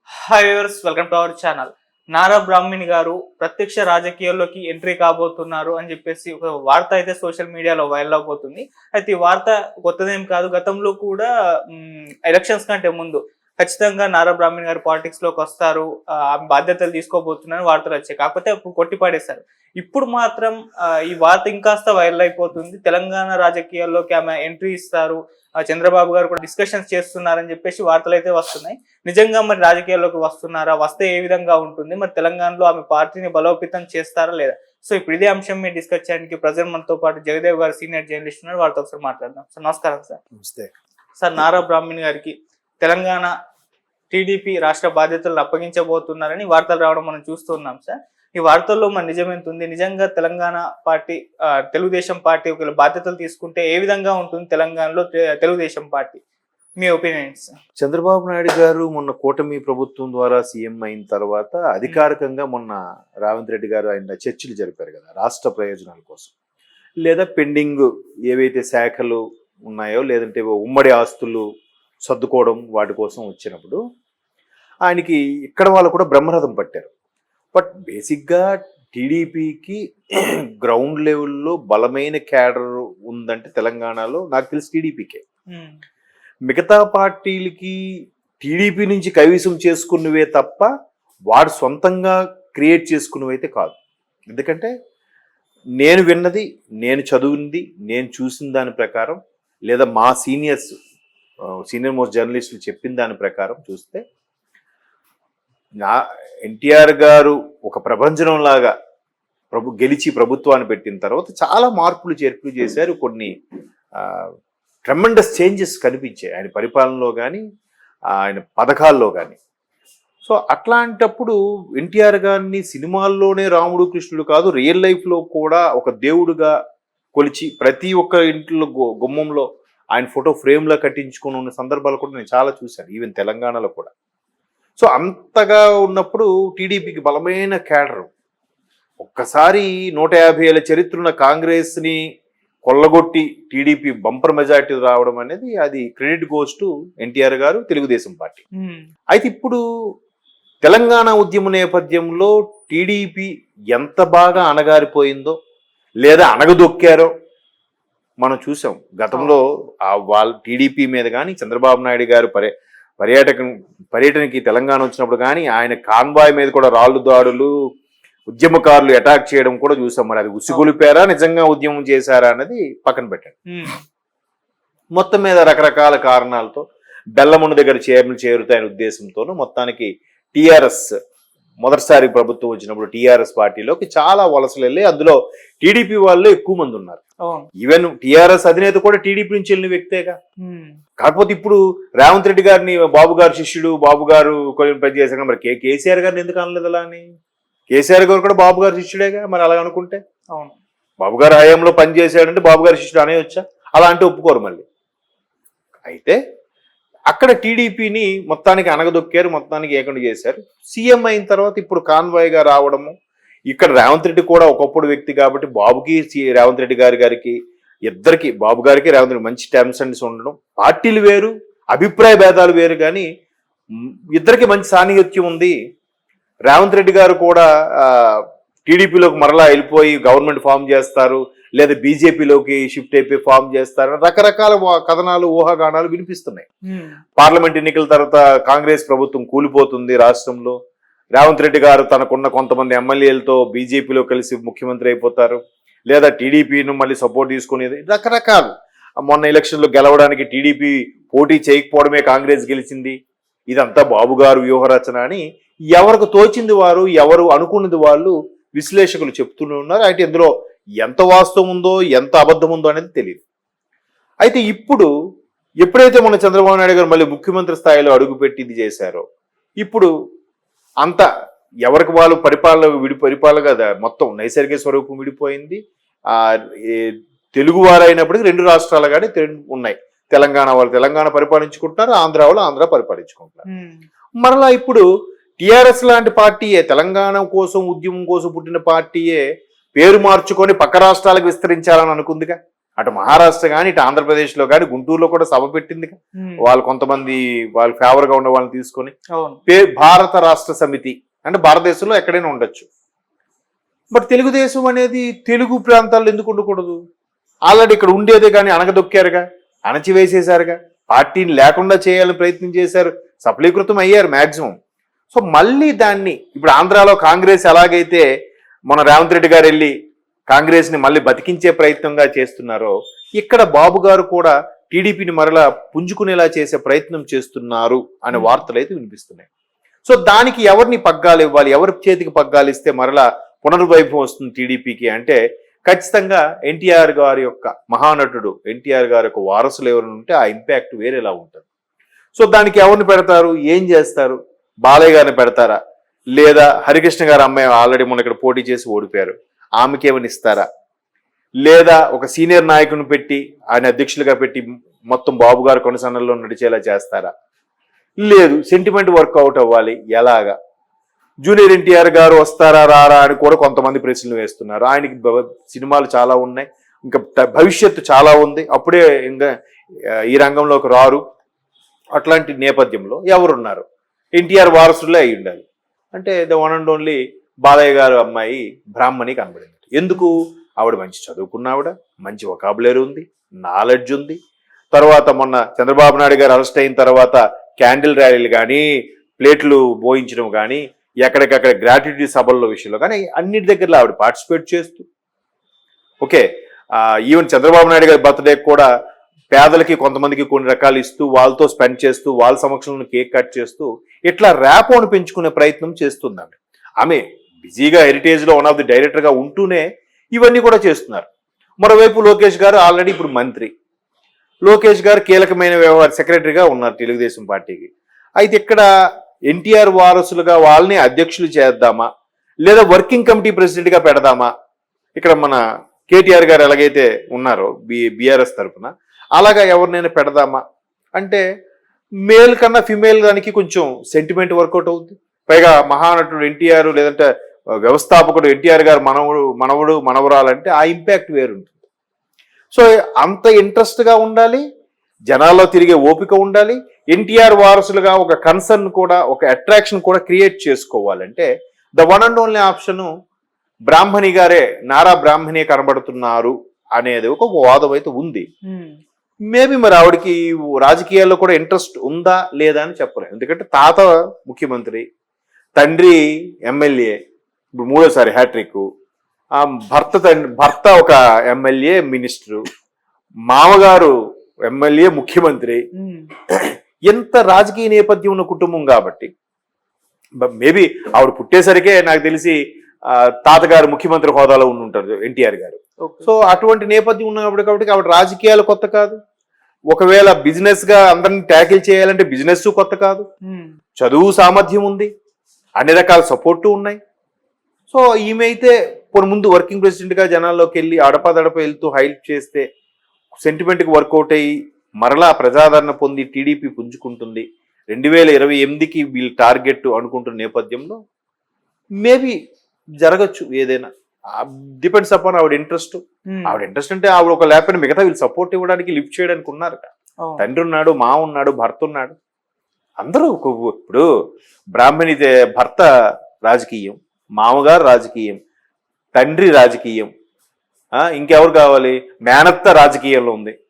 Hi viewers, welcome to our channel. Nara Brahmani గారు ప్రత్యక్ష రాజకీయాల్లోకి ఎంట్రీ కాబోతున్నారు అని చెప్పేసి ఒక వార్త అయితే సోషల్ మీడియాలో వైరల్ అవబోతుంది. అయితే ఈ వార్త కొత్తదేం కాదు. గతంలో కూడా ఎలక్షన్స్ కంటే ముందు ఖచ్చితంగా నారా బ్రాహ్మణి గారు పాలిటిక్స్ లోకి వస్తారు, బాధ్యతలు తీసుకోబోతున్నారని వార్తలు వచ్చాయి. కాకపోతే అప్పుడు కొట్టిపాడేశారు. ఇప్పుడు మాత్రం ఈ వార్త ఇంకాస్త వైరల్ అయిపోతుంది. తెలంగాణ రాజకీయాల్లోకి ఆమె ఎంట్రీ ఇస్తారు, చంద్రబాబు గారు కూడా డిస్కషన్స్ చేస్తున్నారని చెప్పేసి వార్తలు అయితే వస్తున్నాయి. నిజంగా మరి రాజకీయాల్లోకి వస్తున్నారా, వస్తే ఏ విధంగా ఉంటుంది, మరి తెలంగాణలో ఆమె పార్టీని బలోపేతం చేస్తారా లేదా? సో ఇప్పుడు ఇదే అంశం మీద డిస్కస్ చేయడానికి ప్రజెంట్ మనతో పాటు జగదేవ్ గారు సీనియర్ జర్నలిస్ట్ ఉన్నారు. వారితో ఒకసారి మాట్లాడదాం. సార్ నమస్కారం. సార్ నమస్తే. సార్, నారా బ్రాహ్మణి గారికి తెలంగాణ టీడీపీ రాష్ట్ర బాధ్యతలను అప్పగించబోతున్నారని వార్తలు రావడం మనం చూస్తున్నాం. సార్, ఈ వార్తల్లో మన నిజమెంత ఉంది? నిజంగా తెలంగాణ పార్టీ, తెలుగుదేశం పార్టీ ఒకవేళ బాధ్యతలు తీసుకుంటే ఏ విధంగా ఉంటుంది తెలంగాణలో తెలుగుదేశం పార్టీ? మీ ఒపీనియన్స్. చంద్రబాబు నాయుడు గారు మొన్న కూటమి ప్రభుత్వం ద్వారా సీఎం అయిన తర్వాత అధికారికంగా మొన్న రేవంత్ రెడ్డి గారు ఆయన చర్చలు జరిపారు కదా, రాష్ట్ర ప్రయోజనాల కోసం, లేదా పెండింగ్ ఏవైతే శాఖలు ఉన్నాయో లేదంటే ఉమ్మడి ఆస్తులు సర్దుకోవడం వాటి కోసం వచ్చినప్పుడు ఆయనకి ఇక్కడ వాళ్ళు కూడా బ్రహ్మరథం పట్టారు. బట్ బేసిక్గా టీడీపీకి గ్రౌండ్ లెవెల్లో బలమైన క్యాడర్ ఉందంటే తెలంగాణలో నాకు తెలిసి టీడీపీకే. మిగతా పార్టీలకి టీడీపీ నుంచి కైవసం చేసుకున్నవే తప్ప వాడు సొంతంగా క్రియేట్ చేసుకున్నవైతే కాదు. ఎందుకంటే నేను విన్నది, నేను చదివింది, నేను చూసిన దాని ప్రకారం, లేదా మా సీనియర్ మోస్ట్ జర్నలిస్టులు చెప్పిన దాని ప్రకారం చూస్తే ఎన్టీఆర్ గారు ఒక ప్రభంజనం లాగా గెలిచి ప్రభుత్వాన్ని పెట్టిన తర్వాత చాలా మార్పులు చేర్పులు చేశారు. కొన్ని ట్రెమెండస్ చేంజెస్ కనిపించాయి ఆయన పరిపాలనలో కానీ ఆయన పథకాల్లో కానీ. సో అట్లాంటప్పుడు ఎన్టీఆర్ గారిని సినిమాల్లోనే రాముడు కృష్ణుడు కాదు, రియల్ లైఫ్లో కూడా ఒక దేవుడుగా కొలిచి ప్రతి ఒక్క ఇంట్లో గుమ్మంలో ఆయన ఫోటో ఫ్రేమ్లో కట్టించుకుని ఉన్న సందర్భాలు కూడా నేను చాలా చూశాను, ఈవెన్ తెలంగాణలో కూడా. సో అంతగా ఉన్నప్పుడు టీడీపీకి బలమైన క్యాడర్, ఒక్కసారి 150 ఏళ్ళ చరిత్ర ఉన్న కాంగ్రెస్ని కొల్లగొట్టి టీడీపీ బంపర్ మెజార్టీ రావడం అనేది అది క్రెడిట్ గోస్ టు ఎన్టీఆర్ గారు, తెలుగుదేశం పార్టీ. అయితే ఇప్పుడు తెలంగాణ ఉద్యమ నేపథ్యంలో టీడీపీ ఎంత బాగా అణగారిపోయిందో లేదా అణగదొక్కారో మనం చూసాం. గతంలో వాళ్ళ టీడీపీ మీద కానీ చంద్రబాబు నాయుడు గారు పర్యటనకి తెలంగాణ వచ్చినప్పుడు కానీ ఆయన కాన్వాయ్ మీద కూడా రాళ్ళు దాడులు, ఉద్యమకారులు అటాక్ చేయడం కూడా చూసాం. మరి అది ఉసిగొలిపారా, నిజంగా ఉద్యమం చేశారా అన్నది పక్కన పెట్టండి. మొత్తం మీద రకరకాల కారణాలతో బెల్లముండ దగ్గర చేరుతాయనే ఉద్దేశంతోనూ మొత్తానికి టీఆర్ఎస్ మొదటిసారి ప్రభుత్వం వచ్చినప్పుడు టీఆర్ఎస్ పార్టీలోకి చాలా వలసలు వెళ్ళి అందులో టీడీపీ వాళ్ళు ఎక్కువ మంది ఉన్నారు. ఈవెన్ టీఆర్ఎస్ అధినేత కూడా టీడీపీ నుంచి వెళ్ళిన వ్యక్తేగా. కాకపోతే ఇప్పుడు రేవంత్ రెడ్డి గారిని బాబు గారు శిష్యుడు, బాబు గారు కొన్ని పని చేశారు. మరి కేసీఆర్ గారిని ఎందుకు అనలేదు అలా అని? కేసీఆర్ గారు కూడా బాబు గారు శిష్యుడేగా. మరి అలా అనుకుంటే బాబు గారు హయాంలో పనిచేశాడంటే బాబు గారు శిష్యుడు అనేయొచ్చా? అలా అంటే ఒప్పుకోరు మళ్ళీ. అయితే అక్కడ టీడీపీని మొత్తానికి అనగదొక్కారు, మొత్తానికి ఏకంగా చేశారు. సీఎం అయిన తర్వాత ఇప్పుడు కాన్వాయ్గా రావడము, ఇక్కడ రేవంత్ రెడ్డి కూడా ఒకప్పుడు వ్యక్తి కాబట్టి బాబుకి రేవంత్ రెడ్డి గారికి ఇద్దరికి, బాబు గారికి రేవంత్ రెడ్డి మంచి టర్మ్స్ అండ్ ఉండడం, పార్టీలు వేరు, అభిప్రాయ భేదాలు వేరు, కానీ ఇద్దరికి మంచి సాన్నిహిత్యం ఉంది. రేవంత్ రెడ్డి గారు కూడా టీడీపీలోకి మరలా వెళ్ళిపోయి గవర్నమెంట్ ఫామ్ చేస్తారు, లేదా బీజేపీలోకి షిఫ్ట్ అయిపోయి ఫామ్ చేస్తారు, రకరకాల కథనాలు, ఊహాగానాలు వినిపిస్తున్నాయి. పార్లమెంట్ ఎన్నికల తర్వాత కాంగ్రెస్ ప్రభుత్వం కూలిపోతుంది రాష్ట్రంలో, రేవంత్ రెడ్డి గారు తనకున్న కొంతమంది ఎమ్మెల్యేలతో బీజేపీలో కలిసి ముఖ్యమంత్రి అయిపోతారు, లేదా టీడీపీను మళ్ళీ సపోర్ట్ తీసుకునేది, రకరకాలు. మొన్న ఎలక్షన్లో గెలవడానికి టీడీపీ పోటీ చేయకపోవడమే కాంగ్రెస్ గెలిచింది, ఇదంతా బాబు గారు వ్యూహరచన అని ఎవరికి తోచింది వారు, ఎవరు అనుకున్నది వాళ్ళు విశ్లేషకులు చెప్తూనే ఉన్నారు. అయితే ఇందులో ఎంత వాస్తవం ఉందో ఎంత అబద్ధం ఉందో అనేది తెలియదు. అయితే ఇప్పుడు ఎప్పుడైతే మన చంద్రబాబు నాయుడు గారు మళ్ళీ ముఖ్యమంత్రి స్థాయిలో అడుగుపెట్టి ఇది చేశారో, ఇప్పుడు అంత ఎవరికి వాళ్ళు పరిపాలన కదా, మొత్తం నైసర్గిక స్వరూపం విడిపోయింది. తెలుగు వారైనప్పటికీ రెండు రాష్ట్రాలు కానీ ఉన్నాయి. తెలంగాణ వాళ్ళు తెలంగాణ పరిపాలించుకుంటున్నారు, ఆంధ్ర వాళ్ళు ఆంధ్ర పరిపాలించుకుంటున్నారు. మరలా ఇప్పుడు టీఆర్ఎస్ లాంటి పార్టీయే, తెలంగాణ కోసం ఉద్యమం కోసం పుట్టిన పార్టీయే పేరు మార్చుకొని పక్క రాష్ట్రాలకు విస్తరించాలని అనుకుందిగా. అటు మహారాష్ట్ర కానీ ఇటు ఆంధ్రప్రదేశ్లో కానీ గుంటూరులో కూడా సభ పెట్టింది. వాళ్ళు కొంతమంది వాళ్ళు ఫేవర్గా ఉన్న వాళ్ళని తీసుకొని భారత రాష్ట్ర సమితి అంటే భారతదేశంలో ఎక్కడైనా ఉండొచ్చు. బట్ తెలుగుదేశం అనేది తెలుగు ప్రాంతాల్లో ఎందుకు ఉండకూడదు? ఆల్రెడీ ఇక్కడ ఉండేదే కానీ అణగదొక్కారుగా, అణచివేసేశారుగా, పార్టీని లేకుండా చేయాలని ప్రయత్నం చేశారు, సఫలీకృతం అయ్యారు మ్యాక్సిమం. సో మళ్ళీ దాన్ని ఇప్పుడు ఆంధ్రాలో కాంగ్రెస్ ఎలాగైతే మన రేవంత్ రెడ్డి గారు వెళ్ళి కాంగ్రెస్ని మళ్ళీ బతికించే ప్రయత్నంగా చేస్తున్నారో, ఇక్కడ బాబు గారు కూడా టీడీపీని మరలా పుంజుకునేలా చేసే ప్రయత్నం చేస్తున్నారు అనే వార్తలు అయితే వినిపిస్తున్నాయి. సో దానికి ఎవరిని పగ్గాలు ఇవ్వాలి, ఎవరి చేతికి పగ్గాలు ఇస్తే మరలా పునర్వైభవం వస్తుంది టీడీపీకి అంటే ఖచ్చితంగా ఎన్టీఆర్ గారి యొక్క మహానటుడు ఎన్టీఆర్ గారి యొక్క వారసులు ఎవరైనా ఉంటే ఆ ఇంపాక్ట్ వేరేలా ఉంటుంది. సో దానికి ఎవరిని పెడతారు, ఏం చేస్తారు? బాలయ్య గారిని పెడతారా, లేదా హరికృష్ణ గారి అమ్మాయి ఆల్రెడీ మొన్న ఇక్కడ పోటీ చేసి ఓడిపోయారు, ఆమెకి ఏమైనా ఇస్తారా, లేదా ఒక సీనియర్ నాయకుని పెట్టి ఆయన అధ్యక్షులుగా పెట్టి మొత్తం బాబు గారు కొనసాగంలో నడిచేలా చేస్తారా? లేదు, సెంటిమెంట్ వర్కౌట్ అవ్వాలి ఎలాగా? జూనియర్ ఎన్టీఆర్ గారు వస్తారా రారా అని కూడా కొంతమంది ప్రశ్నలు వేస్తున్నారు. ఆయనకి సినిమాలు చాలా ఉన్నాయి, ఇంకా భవిష్యత్తు చాలా ఉంది, అప్పుడే ఇంకా ఈ రంగంలోకి రారు. అట్లాంటి నేపథ్యంలో ఎవరున్నారు? ఎన్టీఆర్ వారసులే అయి ఉండాలి. అంటే the one and only Balayya గారు అమ్మాయి బ్రాహ్మణి కనబడింది. ఎందుకు? ఆవిడ మంచి చదువుకున్న ఆవిడ, మంచి వొకాబులరీ ఉంది, నాలెడ్జ్ ఉంది. తర్వాత మొన్న చంద్రబాబు నాయుడు గారు అరెస్ట్ అయిన తర్వాత క్యాండిల్ ర్యాలీలు కానీ, ప్లేట్లు బోయించడం కానీ, ఎక్కడికక్కడ గ్రాట్యుటీ సభల్లో విషయంలో కానీ అన్నిటి దగ్గరలో ఆవిడ పార్టిసిపేట్ చేస్తూ, ఓకే ఈవెన్ చంద్రబాబు నాయుడు గారి బర్త్డే కూడా పేదలకి కొంతమందికి కొన్ని రకాలు ఇస్తూ, వాళ్ళతో స్పెండ్ చేస్తూ, వాళ్ళ సమక్షంలో కేక్ కట్ చేస్తూ ఇట్లా ర్యాపోను పెంచుకునే ప్రయత్నం చేస్తుంది ఆమె. బిజీగా హెరిటేజ్లో వన్ ఆఫ్ ది డైరెక్టర్గా ఉంటూనే ఇవన్నీ కూడా చేస్తున్నారు. మరోవైపు లోకేష్ గారు ఆల్రెడీ ఇప్పుడు మంత్రి, లోకేష్ గారు కీలకమైన వ్యవహార సెక్రటరీగా ఉన్నారు తెలుగుదేశం పార్టీకి. అయితే ఇక్కడ ఎన్టీఆర్ వారసులుగా వాళ్ళని అధ్యక్షులు చేద్దామా, లేదా వర్కింగ్ కమిటీ ప్రెసిడెంట్గా పెడదామా? ఇక్కడ మన కేటీఆర్ గారు ఎలాగైతే ఉన్నారో బీఆర్ఎస్ తరఫున అలాగా ఎవరినైనా పెడదామా అంటే మేల్ కన్నా ఫిమేల్ దానికి కొంచెం సెంటిమెంట్ వర్కౌట్ అవుతుంది. పైగా మహానటుడు ఎన్టీఆర్ లేదంటే వ్యవస్థాపకుడు ఎన్టీఆర్ గారు మనవడు మనవరాలంటే ఆ ఇంపాక్ట్ వేరుంటుంది. సో అంత ఇంట్రెస్ట్గా ఉండాలి, జనాల్లో తిరిగే ఓపిక ఉండాలి. ఎన్టీఆర్ వారసులుగా ఒక కన్సర్న్ కూడా, ఒక అట్రాక్షన్ కూడా క్రియేట్ చేసుకోవాలంటే the one and only option Brahmani గారే, నారా బ్రాహ్మణి కనబడుతున్నారు అనేది ఒక వాదం అయితే ఉంది. మేబీ మరి ఆవిడకి రాజకీయాల్లో కూడా ఇంట్రెస్ట్ ఉందా లేదా అని చెప్పలేము. ఎందుకంటే తాత ముఖ్యమంత్రి, తండ్రి ఎమ్మెల్యే, ఇప్పుడు మూడోసారి హ్యాట్రిక్, భర్త ఒక ఎమ్మెల్యే మినిస్టరు, మామగారు ఎమ్మెల్యే ముఖ్యమంత్రి, ఎంత రాజకీయ నేపథ్యం ఉన్న కుటుంబం కాబట్టి మేబీ ఆవిడ పుట్టేసరికే నాకు తెలిసి తాతగారు ముఖ్యమంత్రి హోదాలో ఉంటారు ఎన్టీఆర్ గారు. సో అటువంటి నేపథ్యం ఉన్నప్పుడు కాబట్టి ఆవిడ రాజకీయాలు కొత్త కాదు. ఒకవేళ బిజినెస్ గా అందరిని ట్యాకిల్ చేయాలంటే బిజినెస్ కొత్త కాదు. చదువు సామర్థ్యం ఉంది, అన్ని రకాల సపోర్టు ఉన్నాయి. సో ఈమె అయితే ముందు వర్కింగ్ ప్రెసిడెంట్ గా జనాల్లోకి వెళ్ళి అడపదడప వెళ్తూ హైప్ చేస్తే సెంటిమెంట్కి వర్కౌట్ అయ్యి మరలా ప్రజాదరణ పొంది టీడీపీ పుంజుకుంటుంది. 2028కి వీళ్ళు టార్గెట్ అనుకుంటున్న నేపథ్యంలో మేబీ జరగచ్చు ఏదైనా. డిపెండ్స్ అపాన్ ఆవిడ ఇంట్రెస్ట్. ఆవిడ ఇంట్రెస్ట్ అంటే ఆవిడ ఒక లేకపోయినా మిగతా వీళ్ళు సపోర్ట్ ఇవ్వడానికి, లిఫ్ట్ చేయడానికి ఉన్నారు. తండ్రి ఉన్నాడు, మా ఉన్నాడు, భర్త ఉన్నాడు, అందరూ. ఇప్పుడు బ్రాహ్మణి భర్త రాజకీయం, మామగారు రాజకీయం, తండ్రి రాజకీయం, ఇంకెవరు కావాలి? మేనత్త రాజకీయంలో ఉంది.